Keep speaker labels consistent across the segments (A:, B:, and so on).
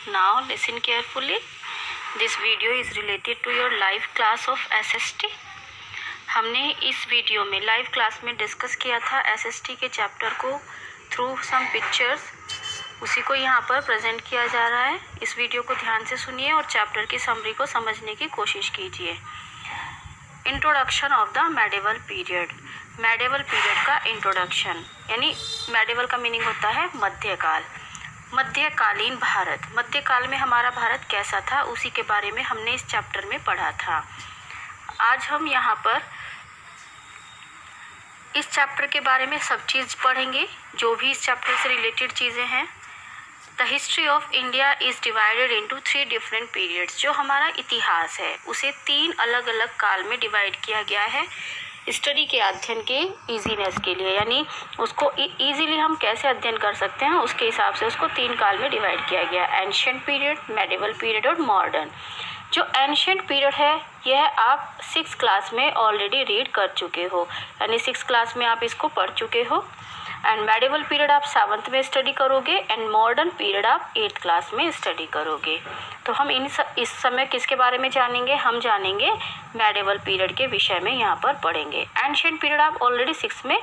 A: Now listen carefully. This video is related to your live class of SST. हमने इस video में live class में discuss किया था SST के चैप्टर को थ्रू सम पिक्चर्स, उसी को यहाँ पर प्रेजेंट किया जा रहा है। इस वीडियो को ध्यान से सुनिए और चैप्टर की समरी को समझने की कोशिश कीजिए। Introduction of the medieval period. Medieval period का इंट्रोडक्शन, यानी मेडिवल का मीनिंग होता है मध्यकाल। मध्यकालीन भारत, मध्यकाल में हमारा भारत कैसा था उसी के बारे में हमने इस चैप्टर में पढ़ा था। आज हम यहाँ पर इस चैप्टर के बारे में सब चीज़ पढ़ेंगे, जो भी इस चैप्टर से रिलेटेड चीज़ें हैं। The history of India is divided into 3 different periods. जो हमारा इतिहास है उसे 3 अलग अलग काल में डिवाइड किया गया है स्टडी के अध्ययन के इजीनेस के लिए, यानी उसको इजीली हम कैसे अध्ययन कर सकते हैं उसके हिसाब से उसको 3 काल में डिवाइड किया गया। एंशिएंट पीरियड, मेडिवल पीरियड और मॉडर्न। जो एंशिएंट पीरियड है यह आप 6th क्लास में ऑलरेडी रीड कर चुके हो, यानी 6th क्लास में आप इसको पढ़ चुके हो। एंड मेडिवल पीरियड आप 7th में स्टडी करोगे एंड मॉडर्न पीरियड आप 8th क्लास में स्टडी करोगे। तो हम इस समय किसके बारे में जानेंगे? हम जानेंगे मेडिवल पीरियड के विषय में यहाँ पर पढ़ेंगे। एंशिएंट पीरियड आप ऑलरेडी 6th में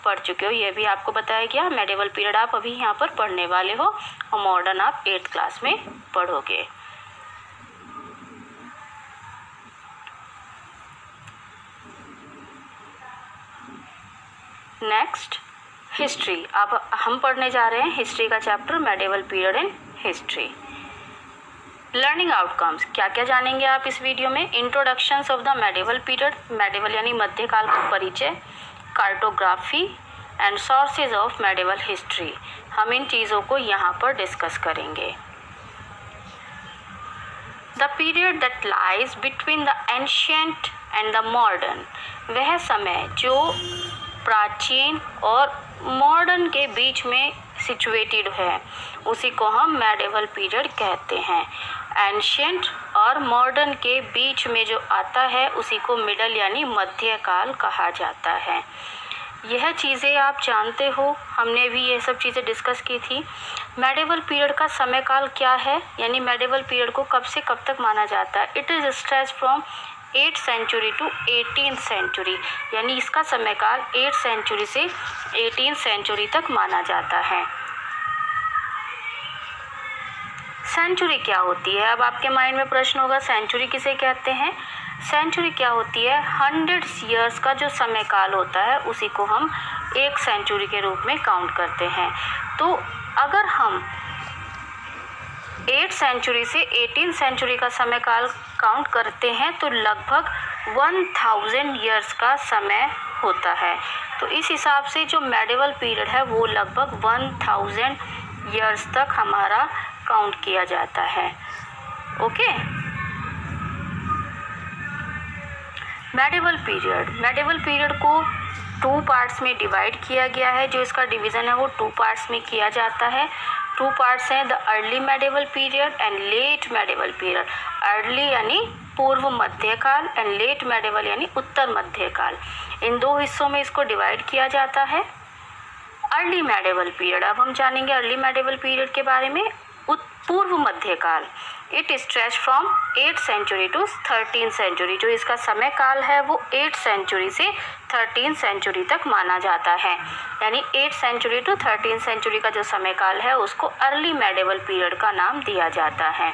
A: पढ़ चुके हो, ये भी आपको बताया गया। मेडिवल पीरियड आप अभी यहाँ पर पढ़ने वाले हो और मॉडर्न आप 8th क्लास में पढ़ोगे। Next history. अब हम पढ़ने जा रहे हैं हिस्ट्री का chapter, medieval period in history. Learning outcomes, क्या क्या जानेंगे आप इस वीडियो में? Introductions of the medieval period, medieval यानी मध्यकाल का परिचय, cartography and sources of medieval history. हम इन चीज़ों को यहाँ पर डिस्कस करेंगे। The period that lies between the ancient and the modern, वह समय जो प्राचीन और मॉडर्न के बीच में सिचुएटेड है उसी को हम मेडिवल पीरियड कहते हैं। एंशिएंट और मॉडर्न के बीच में जो आता है उसी को मिडल यानी मध्यकाल कहा जाता है। यह चीज़ें आप जानते हो, हमने भी ये सब चीज़ें डिस्कस की थी। मेडिवल पीरियड का समय काल क्या है, यानी मेडिवल पीरियड को कब से कब तक माना जाता है? It is stretch from 8th century to 18th century, यानी इसका समय काल 8th सेंचुरी से 18th सेंचुरी तक माना जाता है। सेंचुरी क्या होती है? अब आपके माइंड में प्रश्न होगा, सेंचुरी किसे कहते हैं? सेंचुरी क्या होती है? 100 ईयर्स का जो समय काल होता है उसी को हम 1 सेंचुरी के रूप में काउंट करते हैं। तो अगर हम 8th सेंचुरी से 18th सेंचुरी का समय काल काउंट करते हैं तो लगभग 1000 ईयर्स का समय होता है। तो इस हिसाब से जो मेडिवल पीरियड है वो लगभग 1000 ईयर्स तक हमारा काउंट किया जाता है। ओके, मेडिवल पीरियड को 2 पार्ट्स में डिवाइड किया गया है। जो इसका डिवीज़न है वो 2 पार्ट्स में किया जाता है। 2 पार्ट्स हैं, the early medieval period and let medieval period. Early यानी पूर्व मध्यकाल एंड लेट मेडिवल यानी उत्तर मध्यकाल। इन 2 हिस्सों में इसको डिवाइड किया जाता है। अर्ली मेडिवल पीरियड, अब हम जानेंगे अर्ली मेडिवल पीरियड के बारे में। पूर्व मध्यकाल, it stretch from 8th century to 13th century. जो इसका समय काल है वो 8th सेंचुरी से 13th सेंचुरी तक माना जाता है, यानी 8th century to 13th century का जो समय काल है उसको अर्ली मेडिवल पीरियड का नाम दिया जाता है।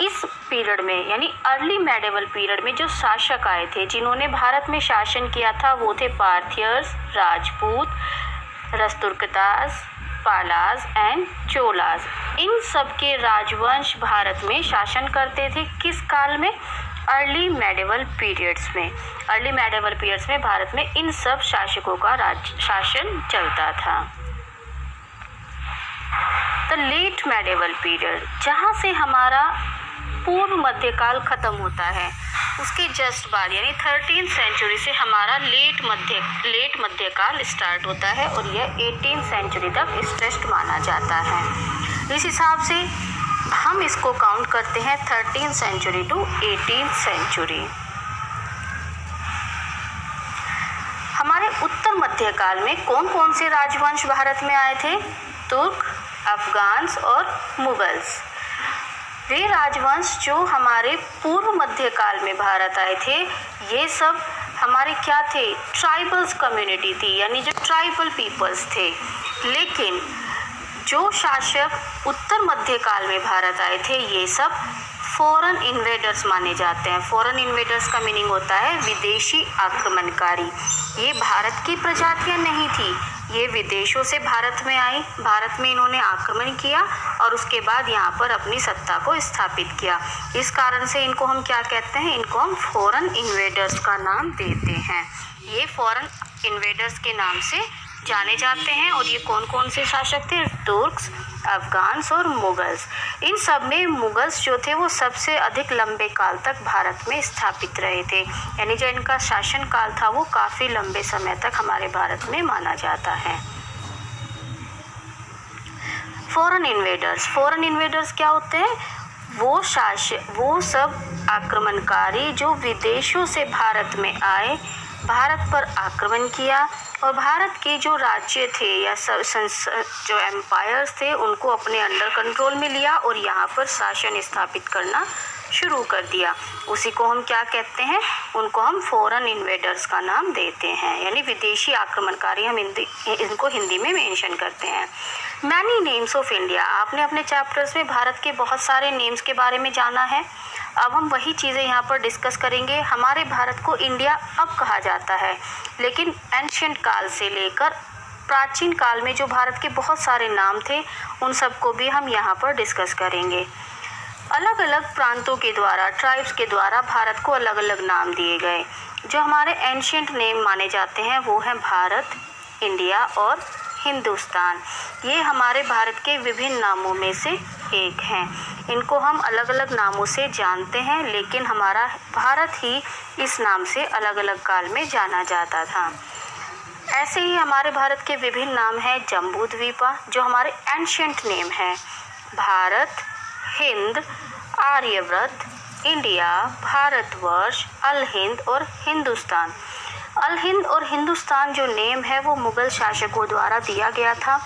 A: इस पीरियड में यानी अर्ली मेडिवल पीरियड में जो शासक आए थे, जिन्होंने भारत में शासन किया था, वो थे पार्थियर्स, राजपूत, राष्ट्रकूटास, पालास एंड चोलास। इन सब के राजवंश भारत में शासन करते थे। किस काल में? अर्ली मेडिवल पीरियड्स में। अर्ली मेडिवल पीरियड्स में भारत में इन सब शासकों का शासन चलता था। द लेट मेडिवल पीरियड, जहाँ से हमारा पूर्व मध्यकाल खत्म होता है उसके जस्ट बाद यानी 13th सेंचुरी से हमारा लेट मध्यकाल स्टार्ट होता है और यह 18th सेंचुरी तक स्ट्रेच्ड माना जाता है। इस हिसाब से हम इसको काउंट करते हैं 13th century to 18th century. हमारे उत्तर मध्यकाल में कौन कौन से राजवंश भारत में आए थे? तुर्क, अफगान्स और मुगल्स। वे राजवंश जो हमारे पूर्व मध्यकाल में भारत आए थे, ये सब हमारे क्या थे, ट्राइबल्स कम्युनिटी थी, यानी जो ट्राइबल पीपल्स थे। लेकिन जो शासक उत्तर मध्यकाल में भारत आए थे, ये सब फॉरेन इन्वेडर्स माने जाते हैं। फॉरेन इन्वेडर्स का मीनिंग होता है विदेशी आक्रमणकारी। ये भारत की प्रजातियां नहीं थी, ये विदेशों से भारत में आई, भारत में इन्होंने आक्रमण किया और उसके बाद यहाँ पर अपनी सत्ता को स्थापित किया। इस कारण से इनको हम क्या कहते हैं, इनको हम फॉरेन इन्वेडर्स का नाम देते हैं। ये फॉरेन इन्वेडर्स के नाम से जाने जाते हैं। और ये कौन कौन से शासक थे, तुर्क्स, अफगान्स और मुगल्स। इन सब में मुगल्स जो थे वो सबसे अधिक लंबे काल तक भारत में स्थापित रहे थे, यानी जो इनका शासन काल था वो काफ़ी लंबे समय तक हमारे भारत में माना जाता है। फॉरेन इन्वेडर्स क्या होते हैं, वो सब आक्रमणकारी जो विदेशों से भारत में आए, भारत पर आक्रमण किया और भारत के जो राज्य थे या जो एम्पायर्स थे उनको अपने अंडर कंट्रोल में लिया और यहाँ पर शासन स्थापित करना शुरू कर दिया। उसी को हम क्या कहते हैं, उनको हम फॉरेन इन्वेडर्स का नाम देते हैं, यानी विदेशी आक्रमणकारी हम इनको हिंदी में मेंशन करते हैं। मैनी नेम्स ऑफ इंडिया, आपने अपने चैप्टर्स में भारत के बहुत सारे नेम्स के बारे में जाना है। अब हम वही चीज़ें यहाँ पर डिस्कस करेंगे। हमारे भारत को इंडिया अब कहा जाता है, लेकिन एंशिएंट काल से लेकर प्राचीन काल में जो भारत के बहुत सारे नाम थे उन सबको भी हम यहाँ पर डिस्कस करेंगे। अलग अलग प्रांतों के द्वारा, ट्राइब्स के द्वारा भारत को अलग अलग नाम दिए गए। जो हमारे एंशिएंट नेम माने जाते हैं वो हैं भारत, इंडिया और हिंदुस्तान। ये हमारे भारत के विभिन्न नामों में से एक हैं। इनको हम अलग अलग नामों से जानते हैं, लेकिन हमारा भारत ही इस नाम से अलग अलग काल में जाना जाता था। ऐसे ही हमारे भारत के विभिन्न नाम हैं जम्बूद्वीपा, जो हमारे एंशिएंट नेम हैं, भारत, हिंद, आर्यव्रत, इंडिया, भारतवर्ष, अल हिंद और हिंदुस्तान। अल हिंद और हिंदुस्तान जो नेम है वो मुग़ल शासकों द्वारा दिया गया था।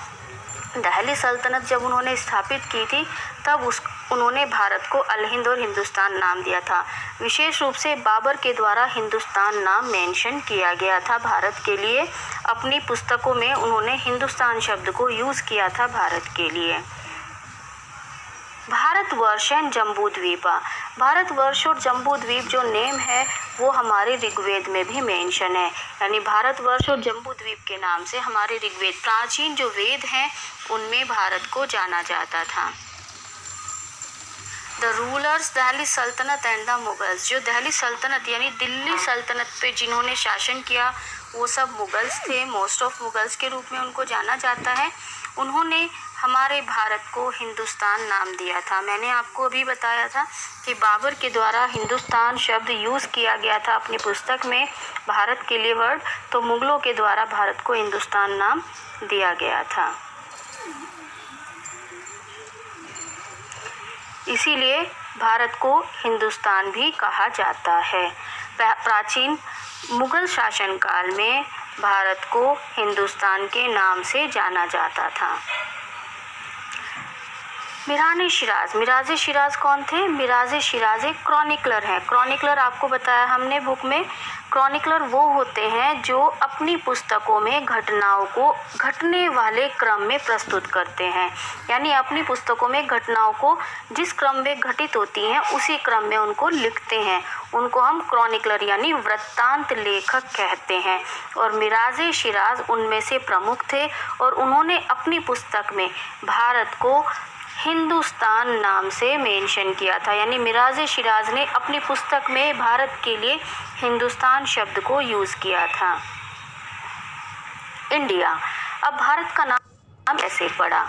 A: दिल्ली सल्तनत जब उन्होंने स्थापित की थी तब उन्होंने भारत को अल हिंद और हिंदुस्तान नाम दिया था। विशेष रूप से बाबर के द्वारा हिंदुस्तान नाम मेंशन किया गया था भारत के लिए। अपनी पुस्तकों में उन्होंने हिंदुस्तान शब्द को यूज़ किया था भारत के लिए। भारतवर्ष एंड जम्बूद्वीपा, भारतवर्ष और जम्बूद्वीप जो नेम है वो हमारे ऋग्वेद में भी मेंशन है, यानी भारतवर्ष और जम्बूद्वीप के नाम से हमारे ऋग्वेद, प्राचीन जो वेद हैं उनमें भारत को जाना जाता था। द रूलर्स, दिल्ली सल्तनत एंड द मुगल्स, जो दिल्ली सल्तनत यानी दिल्ली सल्तनत पे जिन्होंने शासन किया वो सब मुगल्स थे। मोस्ट ऑफ मुगल्स के रूप में उनको जाना जाता है। उन्होंने हमारे भारत को हिंदुस्तान नाम दिया था। मैंने आपको अभी बताया था कि बाबर के द्वारा हिंदुस्तान शब्द यूज़ किया गया था अपनी पुस्तक में भारत के लिए वर्ड, तो मुगलों के द्वारा भारत को हिंदुस्तान नाम दिया गया था। इसीलिए भारत को हिंदुस्तान भी कहा जाता है। प्राचीन मुगल शासनकाल में भारत को हिंदुस्तान के नाम से जाना जाता था। मिराज़े शिराज कौन थे? मिराज़े शिराज एक क्रॉनिकलर हैं। क्रॉनिकलर आपको बताया हमने बुक में, क्रॉनिकलर वो होते हैं जो अपनी पुस्तकों में घटनाओं को घटने वाले क्रम में प्रस्तुत करते हैं, यानी अपनी पुस्तकों में घटनाओं को जिस क्रम में घटित होती हैं उसी क्रम में उनको लिखते हैं। उनको हम क्रॉनिकलर यानी वृत्तांत लेखक कहते हैं। और मिराज़े शिराज उनमें से प्रमुख थे और उन्होंने अपनी पुस्तक में भारत को हिंदुस्तान नाम से मेंशन किया था, यानी मिराज़े शिराज ने अपनी पुस्तक में भारत के लिए हिंदुस्तान शब्द को यूज़ किया था। इंडिया, अब भारत का नाम कैसे पड़ा?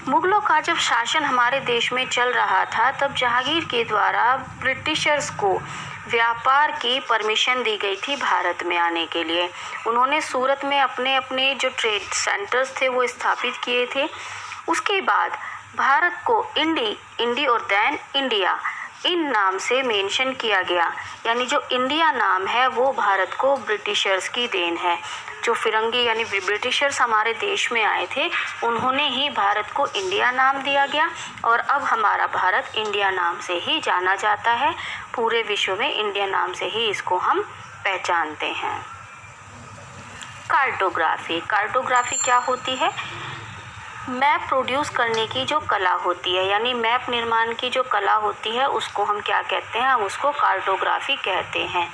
A: मुगलों का जब शासन हमारे देश में चल रहा था तब जहांगीर के द्वारा ब्रिटिशर्स को व्यापार की परमिशन दी गई थी भारत में आने के लिए। उन्होंने सूरत में अपने अपने जो ट्रेड सेंटर्स थे वो स्थापित किए थे। उसके बाद भारत को इंडी और दैन इंडिया इन नाम से मेंशन किया गया, यानी जो इंडिया नाम है वो भारत को ब्रिटिशर्स की देन है। जो फिरंगी यानी ब्रिटिशर्स हमारे देश में आए थे, उन्होंने ही भारत को इंडिया नाम दिया गया और अब हमारा भारत इंडिया नाम से ही जाना जाता है। पूरे विश्व में इंडिया नाम से ही इसको हम पहचानते हैं। कार्टोग्राफी, कार्टोग्राफी क्या होती है? मैप प्रोड्यूस करने की जो कला होती है, यानी मैप निर्माण की जो कला होती है, उसको हम क्या कहते हैं? हम उसको कार्टोग्राफी कहते हैं।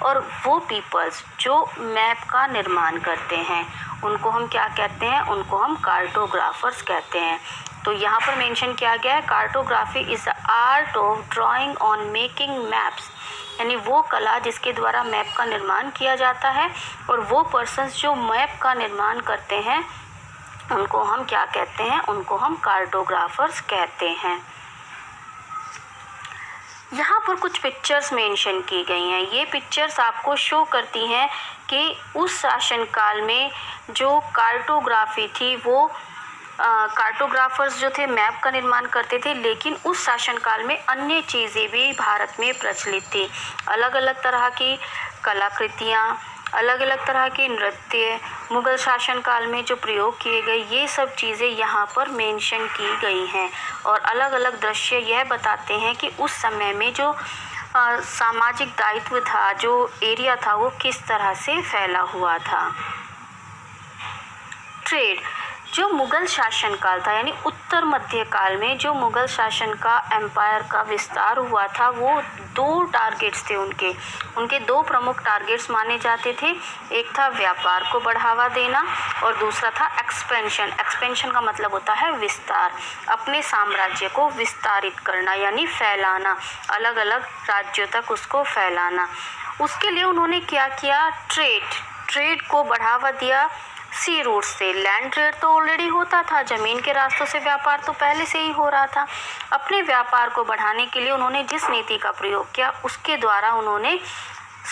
A: और वो पीपल्स जो मैप का निर्माण करते हैं, उनको हम क्या कहते हैं? उनको हम कार्टोग्राफर्स कहते हैं। तो यहाँ पर मेंशन किया गया है, cartography is the art of drawing on making maps, यानी वो कला जिसके द्वारा मैप का निर्माण किया जाता है। और वो पर्सन्स जो मैप का निर्माण करते हैं, उनको हम क्या कहते हैं? उनको हम कार्टोग्राफर्स कहते हैं। यहाँ पर कुछ पिक्चर्स मेंशन की गई हैं। ये पिक्चर्स आपको शो करती हैं कि उस शासनकाल में जो कार्टोग्राफी थी, वो कार्टोग्राफर्स जो थे मैप का निर्माण करते थे, लेकिन उस शासनकाल में अन्य चीज़ें भी भारत में प्रचलित थी। अलग अलग तरह की कलाकृतियाँ, अलग अलग तरह के नृत्य मुग़ल शासनकाल में जो प्रयोग किए गए, ये सब चीज़ें यहाँ पर मेंशन की गई हैं। और अलग अलग दृश्य यह बताते हैं कि उस समय में जो सामाजिक दायित्व था, जो एरिया था, वो किस तरह से फैला हुआ था। ट्रेड, जो मुग़ल शासनकाल था, यानी उत्तर मध्य काल में जो मुग़ल शासन का एम्पायर का विस्तार हुआ था, वो दो टारगेट्स थे उनके दो प्रमुख टारगेट्स माने जाते थे। एक था व्यापार को बढ़ावा देना और दूसरा था एक्सपेंशन। एक्सपेंशन का मतलब होता है विस्तार, अपने साम्राज्य को विस्तारित करना यानी फैलाना, अलग अलग राज्यों तक उसको फैलाना। उसके लिए उन्होंने क्या किया? ट्रेड को बढ़ावा दिया सी रूट से। लैंड ट्रेड तो ऑलरेडी होता था, ज़मीन के रास्तों से व्यापार तो पहले से ही हो रहा था। अपने व्यापार को बढ़ाने के लिए उन्होंने जिस नीति का प्रयोग किया, उसके द्वारा उन्होंने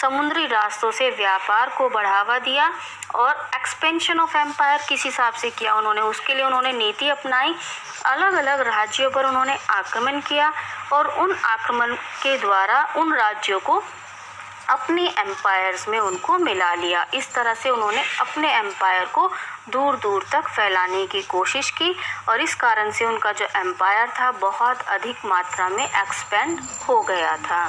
A: समुद्री रास्तों से व्यापार को बढ़ावा दिया। और एक्सपेंशन ऑफ एम्पायर किस हिसाब से किया उन्होंने? उसके लिए उन्होंने नीति अपनाई, अलग अलग राज्यों पर उन्होंने आक्रमण किया और उन आक्रमण के द्वारा उन राज्यों को अपने एम्पायर्स में उनको मिला लिया। इस तरह से उन्होंने अपने एम्पायर को दूर दूर तक फैलाने की कोशिश की और इस कारण से उनका जो एम्पायर था, बहुत अधिक मात्रा में एक्सपेंड हो गया था।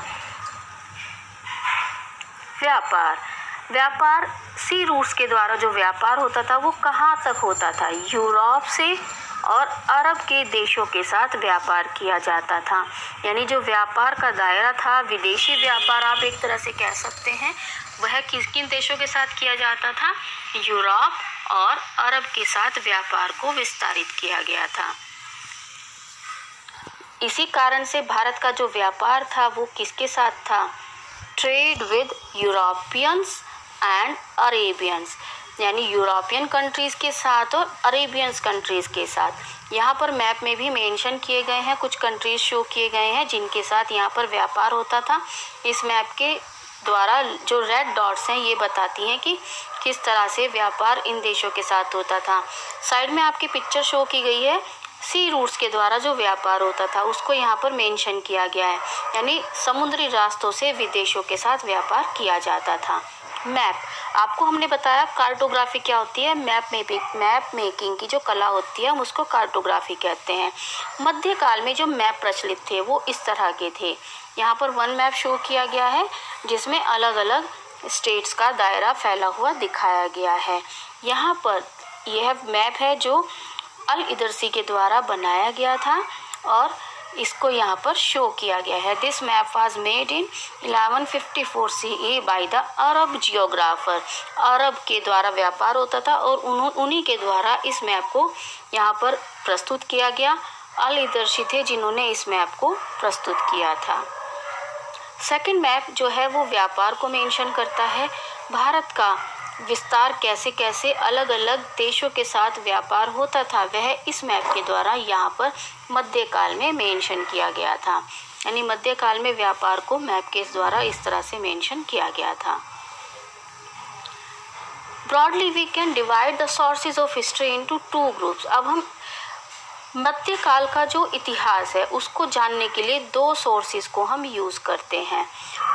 A: व्यापार सी रूट्स के द्वारा जो व्यापार होता था, वो कहाँ तक होता था? यूरोप से और अरब के देशों के साथ व्यापार किया जाता था। यानी जो व्यापार का दायरा था, विदेशी व्यापार आप एक तरह से कह सकते हैं, वह किन देशों के साथ किया जाता था? यूरोप और अरब के साथ व्यापार को विस्तारित किया गया था। इसी कारण से भारत का जो व्यापार था, वो किसके साथ था? Trade with Europeans and Arabians, यानी यूरोपियन कंट्रीज़ के साथ और अरेबियंस कंट्रीज़ के साथ। यहाँ पर मैप में भी मेंशन किए गए हैं, कुछ कंट्रीज़ शो किए गए हैं जिनके साथ यहाँ पर व्यापार होता था। इस मैप के द्वारा जो रेड डॉट्स हैं, ये बताती हैं कि किस तरह से व्यापार इन देशों के साथ होता था। साइड में आपकी पिक्चर शो की गई है, सी रूट्स के द्वारा जो व्यापार होता था उसको यहाँ पर मेंशन किया गया है, यानी समुद्री रास्तों से विदेशों के साथ व्यापार किया जाता था। मैप, आपको हमने बताया कार्टोग्राफी क्या होती है। मैप मेकिंग की जो कला होती है, हम उसको कार्टोग्राफी कहते हैं। मध्यकाल में जो मैप प्रचलित थे, वो इस तरह के थे। यहाँ पर वन मैप शो किया गया है जिसमें अलग अलग स्टेट्स का दायरा फैला हुआ दिखाया गया है। यहाँ पर यह मैप है जो अल इदरसी के द्वारा बनाया गया था और इसको यहाँ पर शो किया गया है। This map was made in 1154 CE by the Arab geographer. अरब के द्वारा व्यापार होता था और उन्हीं के द्वारा इस मैप को यहाँ पर प्रस्तुत किया गया। अल इदरसी थे जिन्होंने इस मैप को प्रस्तुत किया था। सेकंड मैप जो है वो व्यापार को मेंशन करता है। भारत का विस्तार कैसे कैसे अलग अलग देशों के साथ व्यापार होता था, वह इस मैप के द्वारा यहाँ पर मध्यकाल में मेंशन किया गया था। यानी मध्यकाल में व्यापार को मैप के द्वारा इस तरह से मेंशन किया गया था। Broadly we can divide the sources of history into two groups. अब हम मध्यकाल का जो इतिहास है उसको जानने के लिए दो सोर्सेज को हम यूज़ करते हैं।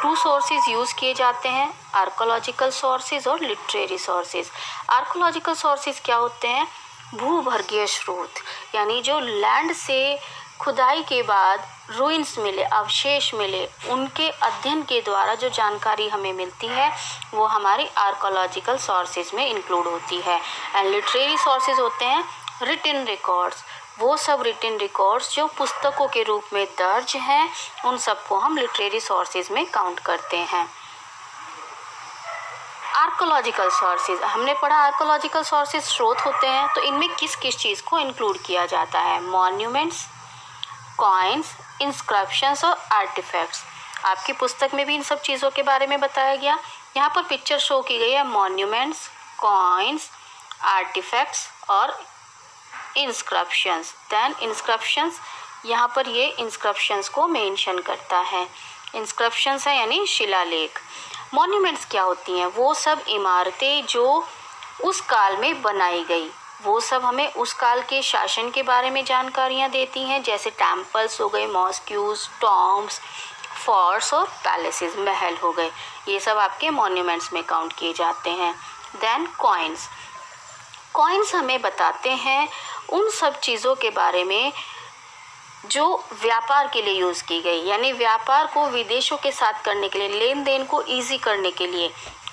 A: टू सोर्सेज यूज़ किए जाते हैं, आर्कोलॉजिकल सोर्सेज और लिटरेरी सोर्सेज। आर्कोलॉजिकल सोर्सेज क्या होते हैं? भूगर्भीय स्रोत, यानी जो लैंड से खुदाई के बाद रुइंस मिले, अवशेष मिले, उनके अध्ययन के द्वारा जो जानकारी हमें मिलती है वो हमारी आर्कोलॉजिकल सोर्सेज में इंक्लूड होती है। एंड लिटरेरी सोर्सेज होते हैं रिटन रिकॉर्ड्स, वो सब रिटन रिकॉर्ड्स जो पुस्तकों के रूप में दर्ज हैं, उन सबको हम लिटरेरी सोर्सेज में काउंट करते हैं। आर्कोलॉजिकल सोर्सेज, हमने पढ़ा आर्कोलॉजिकल सोर्सेज स्रोत होते हैं, तो इनमें किस किस चीज़ को इंक्लूड किया जाता है? मॉन्यूमेंट्स, कॉइन्स, इंस्क्रिप्शंस और आर्टिफैक्ट्स। आपकी पुस्तक में भी इन सब चीज़ों के बारे में बताया गया। यहाँ पर पिक्चर शो की गई है मॉन्यूमेंट्स, कॉइन्स, आर्टिफैक्ट्स और इंस्क्रिप्शंस। देन इंस्क्रिप्शंस, यहाँ पर ये इंस्क्रिप्शंस को मेंशन करता है। इंस्क्रिप्शंस है यानी शिलालेख। मॉन्यूमेंट्स क्या होती हैं? वो सब इमारतें जो उस काल में बनाई गई, वो सब हमें उस काल के शासन के बारे में जानकारियाँ देती हैं, जैसे टेम्पल्स हो गए, मॉस्क्यूज, टॉम्ब्स, फोर्ट्स और पैलेसेस, महल हो गए, ये सब आपके मॉन्यूमेंट्स में काउंट किए जाते हैं। देन कॉइन्स, कॉइन्स हमें बताते हैं उन सब चीज़ों के बारे में जो व्यापार के लिए यूज़ की गई, यानी व्यापार को विदेशों के साथ करने के लिए, लेन देन को ईजी करने के लिए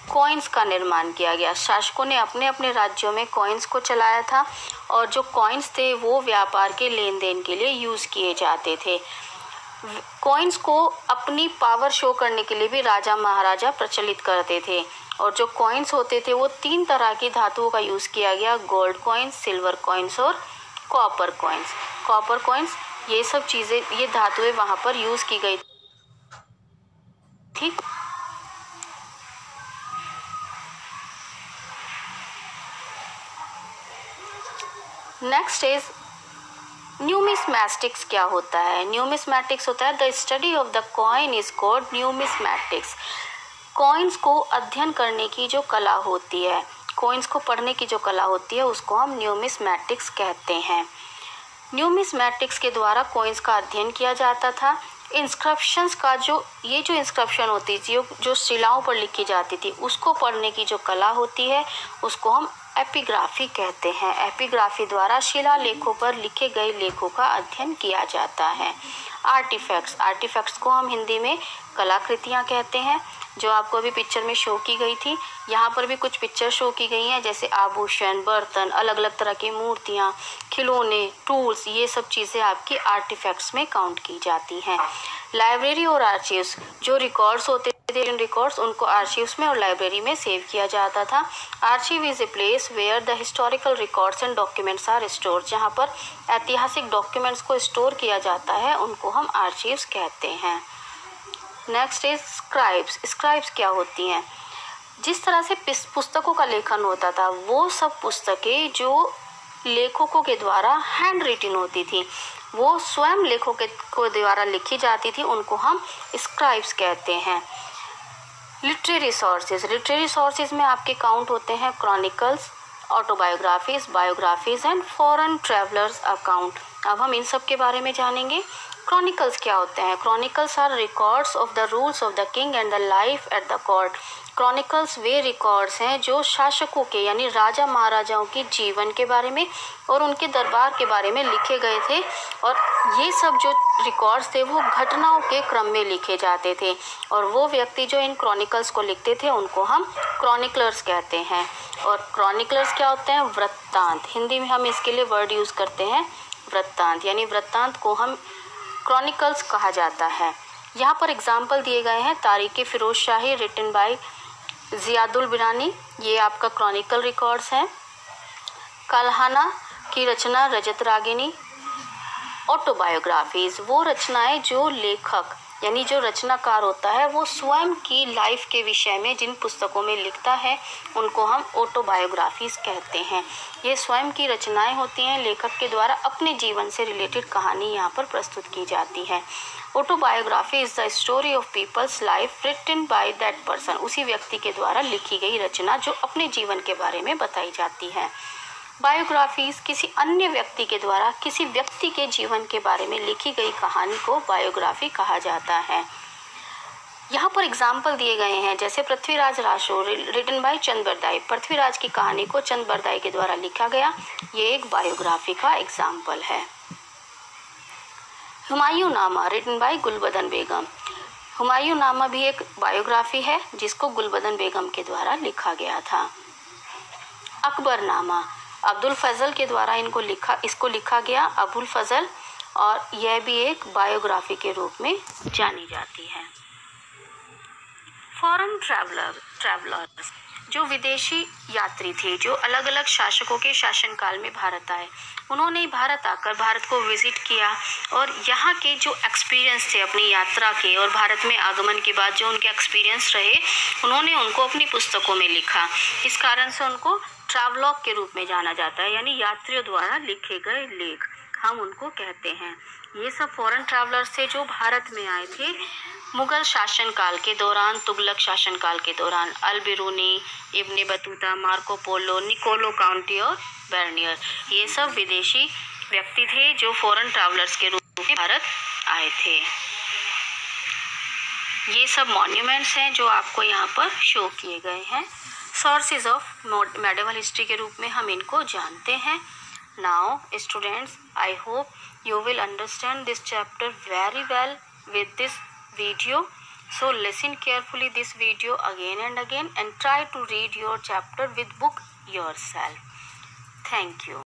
A: कॉइन्स का निर्माण किया गया। शासकों ने अपने अपने राज्यों में कॉइन्स को चलाया था और जो कॉइन्स थे वो व्यापार के लेन देन के लिए यूज़ किए जाते थे। कॉइन्स को अपनी पावर शो करने के लिए भी राजा महाराजा प्रचलित करते थे, और जो कॉइन्स होते थे वो 3 तरह की धातुओं का यूज़ किया गया, गोल्ड कॉइन्स, सिल्वर कॉइन्स और कॉपर कॉइन्स। कॉपर कॉइन्स, ये सब चीज़ें, ये धातुएं वहाँ पर यूज़ की गई थी। Next is numismatics. क्या होता है? न्यूमिस्मैटिक्स होता है the study of the coin is called numismatics. Coins को अध्ययन करने की जो कला होती है, कॉइन्स को पढ़ने की जो कला होती है, उसको हम न्यूमिस्मैटिक्स कहते हैं। न्यूमिस्मैटिक्स के द्वारा कॉइन्स का अध्ययन किया जाता था। इंस्क्रिप्शंस का जो इंस्क्रिप्शन होती थी, जो शिलाओं पर लिखी जाती थी, उसको पढ़ने की जो कला होती है उसको हम एपिग्राफी कहते हैं। एपिग्राफी द्वारा शिलालेखों पर लिखे गए लेखों का अध्ययन किया जाता है। आर्टिफैक्ट्स, आर्टिफैक्ट्स को हम हिंदी में कलाकृतियाँ कहते हैं, जो आपको अभी पिक्चर में शो की गई थी। यहाँ पर भी कुछ पिक्चर शो की गई हैं, जैसे आभूषण, बर्तन, अलग अलग तरह की मूर्तियाँ, खिलौने, टूल्स, ये सब चीज़ें आपकी आर्टिफैक्ट्स में काउंट की जाती हैं। लाइब्रेरी और आर्चिव्स, जो रिकॉर्ड्स होते थे, रिकॉर्ड्स, उनको आर्चिव्स में और लाइब्रेरी में सेव किया जाता था। Archive is a place where the historical records and documents are store. जहाँ पर ऐतिहासिक डॉक्यूमेंट्स को स्टोर किया जाता है, उनको हम आर्चिव्स कहते हैं। Next is scribes. स्क्राइब्स क्या होती हैं? जिस तरह से पुस्तकों का लेखन होता था, वो सब पुस्तकें जो लेखकों के द्वारा हैंड रिटन होती थी, वो स्वयं लेखकों को द्वारा लिखी जाती थी, उनको हम स्क्राइब्स कहते हैं। लिटरेरी सोर्सेज, लिटरेरी सोर्सेज में आपके काउंट होते हैं chronicles, autobiographies, biographies and foreign travellers account. अब हम इन सब के बारे में जानेंगे। क्रॉनिकल्स क्या होते हैं? Chronicles are records of the rules of the king and the life at the court. Chronicles वे रिकॉर्ड्स हैं जो शासकों के, यानी राजा महाराजाओं के जीवन के बारे में और उनके दरबार के बारे में लिखे गए थे, और ये सब जो रिकॉर्ड्स थे वो घटनाओं के क्रम में लिखे जाते थे, और वो व्यक्ति जो इन क्रॉनिकल्स को लिखते थे उनको हम क्रॉनिकलर्स कहते हैं। और क्रॉनिकलर्स क्या होते हैं? वृत्तांत। हिंदी में हम इसके लिए वर्ड यूज़ करते हैं वृत्तांत, यानी वृत्तांत को हम क्रॉनिकल्स कहा जाता है। यहाँ पर एग्जाम्पल दिए गए हैं। तारीख़ फ़िरोज़ शाही रिटन बाय ज़ियादुल बिरानी, ये आपका क्रॉनिकल रिकॉर्ड्स हैं। कलहाना की रचना रजत रागिनी। ऑटोबायोग्राफीज़, वो रचनाएं जो लेखक, यानी जो रचनाकार होता है, वो स्वयं की लाइफ के विषय में जिन पुस्तकों में लिखता है, उनको हम ऑटोबायोग्राफीज़ कहते हैं। ये स्वयं की रचनाएं होती हैं, लेखक के द्वारा अपने जीवन से रिलेटेड कहानी यहाँ पर प्रस्तुत की जाती है। Autobiography is the story of people's life written by that person. उसी व्यक्ति के द्वारा लिखी गई रचना जो अपने जीवन के बारे में बताई जाती है। बायोग्राफीज किसी अन्य व्यक्ति के द्वारा किसी व्यक्ति के जीवन के बारे में लिखी गई कहानी को बायोग्राफी कहा जाता है। यहाँ पर एग्जाम्पल दिए गए हैं, जैसे पृथ्वीराज राठौर रिटन बाय चंद बरदाई। पृथ्वीराज की कहानी को चंद बरदाई के द्वारा लिखा गया, ये एक बायोग्राफी का एग्जाम्पल है। हुमायूं नामा रिटन बाय गुलबदन बेगम। हुमायूं नामा भी एक बायोग्राफी है जिसको गुलबदन बेगम के द्वारा लिखा गया था। अकबर नामा अब्दुल फजल के द्वारा इसको लिखा गया, अबुल फजल, और यह भी एक बायोग्राफी के रूप में जानी जाती है। फॉरेन ट्रैवलर्स जो विदेशी यात्री थे, जो अलग अलग शासकों के शासनकाल में भारत आए, उन्होंने भारत आकर भारत को विजिट किया और यहाँ के जो एक्सपीरियंस थे अपनी यात्रा के और भारत में आगमन के बाद जो उनके एक्सपीरियंस रहे, उन्होंने उनको अपनी पुस्तकों में लिखा। इस कारण से उनको ट्रैवलॉग के रूप में जाना जाता है, यानी यात्रियों द्वारा लिखे गए लेख हम उनको कहते हैं। ये सब फॉरेन ट्रैवलर्स थे जो भारत में आए थे मुगल शासनकाल के दौरान, तुगलक शासनकाल के दौरान। Al Biruni, Ibn Battuta, Marco Polo, Niccolo Conti और बेर्नियर, ये सब विदेशी व्यक्ति थे जो फॉरेन ट्रैवलर्स के रूप में भारत आए थे। ये सब मॉन्यूमेंट्स हैं जो आपको यहाँ पर शो किए गए हैं। सोर्सेज ऑफ मेडिवल हिस्ट्री के रूप में हम इनको जानते हैं। Now students, I hope you will understand this chapter very well with this video. So listen carefully this video again and again and try to read your chapter with book yourself. Thank you.